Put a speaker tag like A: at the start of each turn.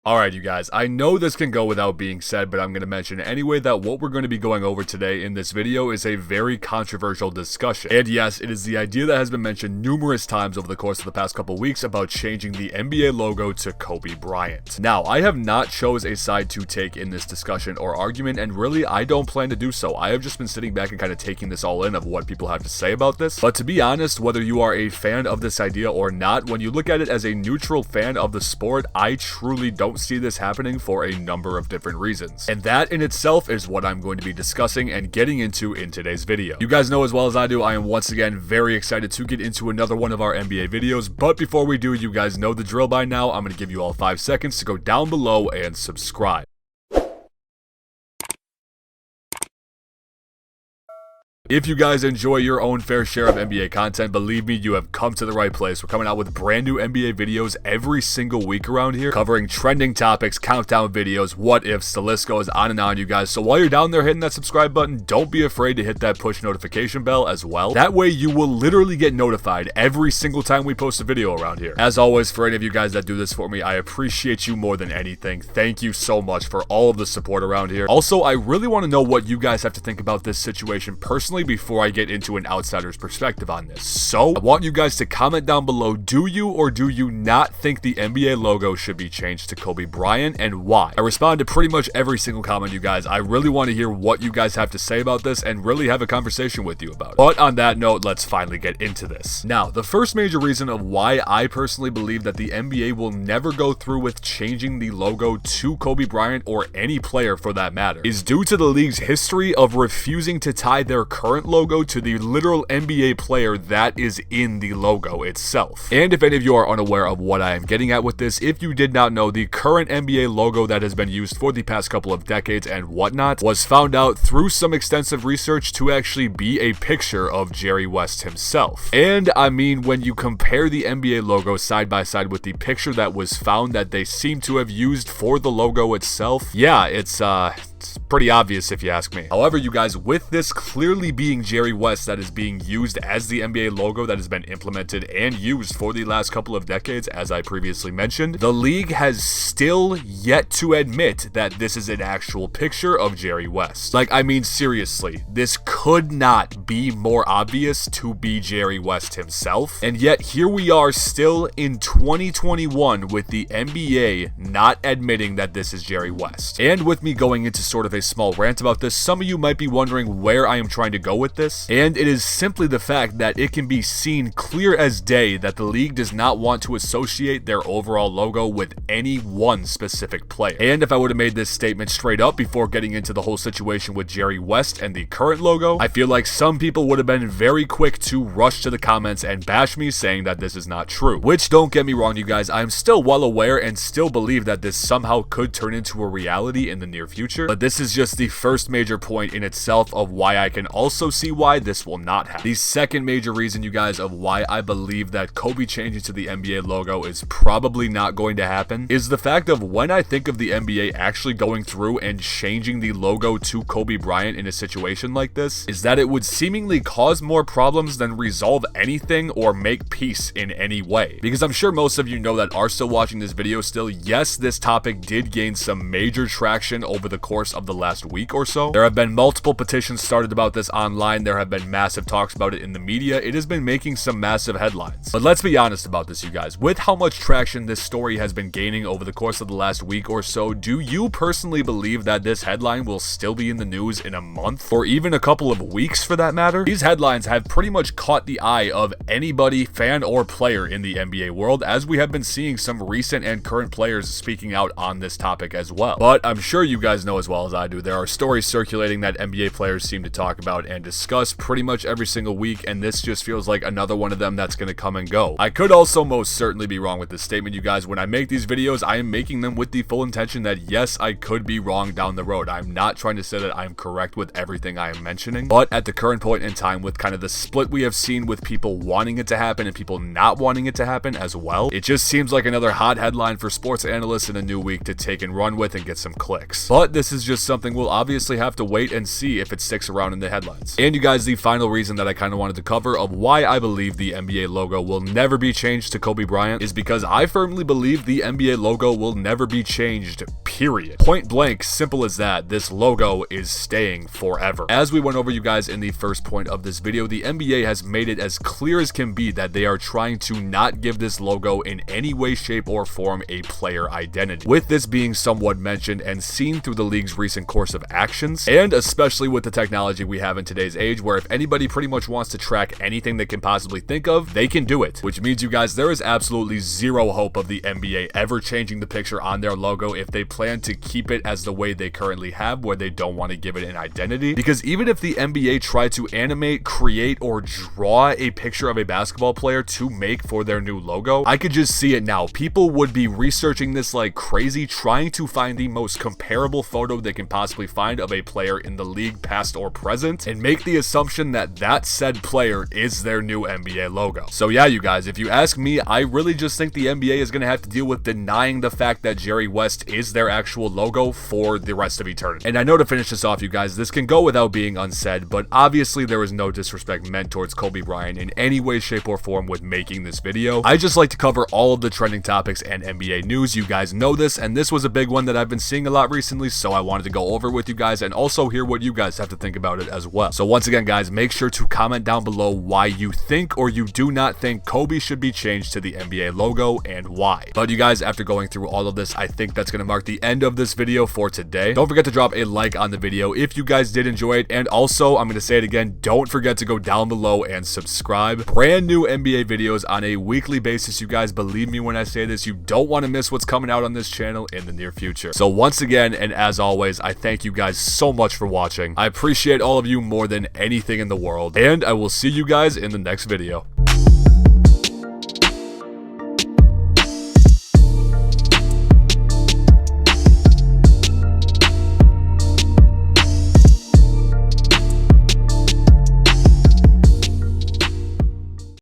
A: Alright, you guys, I know this can go without being said, but I'm going to mention anyway that what we're going to be going over today in this video is a very controversial discussion. And yes, it is the idea that has been mentioned numerous times over the course of the past couple weeks about changing the NBA logo to Kobe Bryant. Now, I have not chose a side to take in this discussion or argument, and really, I don't plan to do so. I have just been sitting back and kind of taking this all in of what people have to say about this. But to be honest, whether you are a fan of this idea or not, when you look at it as a neutral fan of the sport, I truly don't see this happening for a number of different reasons. And that in itself is what I'm going to be discussing and getting into in today's video. You guys know as well as I do, I am once again very excited to get into another one of our NBA videos, but before we do, you guys know the drill by now. I'm going to give you all 5 seconds to go down below and subscribe. If you guys enjoy your own fair share of NBA content, believe me, you have come to the right place. We're coming out with brand new NBA videos every single week around here, covering trending topics, countdown videos, what ifs, the list goes on and on, you guys. So while you're down there hitting that subscribe button, don't be afraid to hit that push notification bell as well. That way you will literally get notified every single time we post a video around here. As always, for any of you guys that do this for me, I appreciate you more than anything. Thank you so much for all of the support around here. Also, I really want to know what you guys have to think about this situation personally before I get into an outsider's perspective on this. So, I want you guys to comment down below, do you or do you not think the NBA logo should be changed to Kobe Bryant, and why? I respond to pretty much every single comment, you guys. I really want to hear what you guys have to say about this and really have a conversation with you about it. But on that note, let's finally get into this. Now, the first major reason of why I personally believe that the NBA will never go through with changing the logo to Kobe Bryant, or any player for that matter, is due to the league's history of refusing to tie their current logo to the literal NBA player that is in the logo itself. And if any of you are unaware of what I am getting at with this, if you did not know, the current NBA logo that has been used for the past couple of decades and whatnot was found out through some extensive research to actually be a picture of Jerry West himself. And I mean, when you compare the NBA logo side by side with the picture that was found that they seem to have used for the logo itself, yeah, it's pretty obvious if you ask me. However, you guys, with this clearly being Jerry West that is being used as the NBA logo that has been implemented and used for the last couple of decades, as I previously mentioned, the league has still yet to admit that this is an actual picture of Jerry West. Like, I mean, seriously, this could not be more obvious to be Jerry West himself, and yet here we are still in 2021 with the NBA not admitting that this is Jerry West. And with me going into sort of a small rant about this, some of you might be wondering where I am trying to go with this, and it is simply the fact that it can be seen clear as day that the league does not want to associate their overall logo with any one specific player. And if I would have made this statement straight up before getting into the whole situation with Jerry West and the current logo, I feel like some people would have been very quick to rush to the comments and bash me, saying that this is not true. Which, don't get me wrong, you guys, I'm still well aware and still believe that this somehow could turn into a reality in the near future, but this is just the first major point in itself of why I can also see why this will not happen. The second major reason, you guys, of why I believe that Kobe changing to the NBA logo is probably not going to happen is the fact of when I think of the NBA actually going through and changing the logo to Kobe Bryant in a situation like this, is that it would seemingly cause more problems than resolve anything or make peace in any way. Because I'm sure most of you know that are still watching this video still, yes, this topic did gain some major traction over the course of the last week or so. There have been multiple petitions started about this online. There have been massive talks about it in the media. It has been making some massive headlines. But let's be honest about this, you guys. With how much traction this story has been gaining over the course of the last week or so, do you personally believe that this headline will still be in the news in a month, or even a couple of weeks for that matter? These headlines have pretty much caught the eye of anybody, fan or player in the NBA world, as we have been seeing some recent and current players speaking out on this topic as well. But I'm sure you guys know as well as I do, there are stories circulating that NBA players seem to talk about and discuss pretty much every single week, and this just feels like another one of them that's going to come and go. I could also most certainly be wrong with this statement, you guys. When I make these videos, I am making them with the full intention that yes, I could be wrong down the road. I'm not trying to say that I'm correct with everything I am mentioning, but at the current point in time, with kind of the split we have seen with people wanting it to happen and people not wanting it to happen as well, it just seems like another hot headline for sports analysts in a new week to take and run with and get some clicks. But this is just just something we'll obviously have to wait and see if it sticks around in the headlines. And you guys, the final reason that I kind of wanted to cover of why I believe the NBA logo will never be changed to Kobe Bryant is because I firmly believe the NBA logo will never be changed, period. Point blank, simple as that. This logo is staying forever. As we went over, you guys, in the first point of this video, the NBA has made it as clear as can be that they are trying to not give this logo in any way, shape, or form a player identity. With this being somewhat mentioned and seen through the league's recent course of actions, and especially with the technology we have in today's age, where if anybody pretty much wants to track anything they can possibly think of, they can do it. Which means, you guys, there is absolutely zero hope of the NBA ever changing the picture on their logo if they plan to keep it as the way they currently have, where they don't want to give it an identity. Because even if the NBA tried to animate, create, or draw a picture of a basketball player to make for their new logo, I could just see it now. People would be researching this like crazy, trying to find the most comparable photo they can possibly find of a player in the league, past or present, and make the assumption that that said player is their new NBA logo. So yeah, you guys, if you ask me, I really just think the NBA is going to have to deal with denying the fact that Jerry West is their actual logo for the rest of eternity. And I know, to finish this off, you guys, this can go without being unsaid, but obviously there is no disrespect meant towards Kobe Bryant in any way, shape, or form with making this video. I just like to cover all of the trending topics and NBA news. You guys know this, and this was a big one that I've been seeing a lot recently, so I wanted to go over with you guys and also hear what you guys have to think about it as well. So once again, guys, make sure to comment down below why you think or you do not think Kobe should be changed to the NBA logo and why. But you guys, after going through all of this, I think that's going to mark the end of this video for today. Don't forget to drop a like on the video if you guys did enjoy it, and also, I'm going to say it again, don't forget to go down below and subscribe. Brand new NBA videos on a weekly basis, you guys. Believe me when I say this, you don't want to miss what's coming out on this channel in the near future. So once again, and as always, I thank you guys so much for watching. I appreciate all of you more than anything in the world, and I will see you guys in the next video.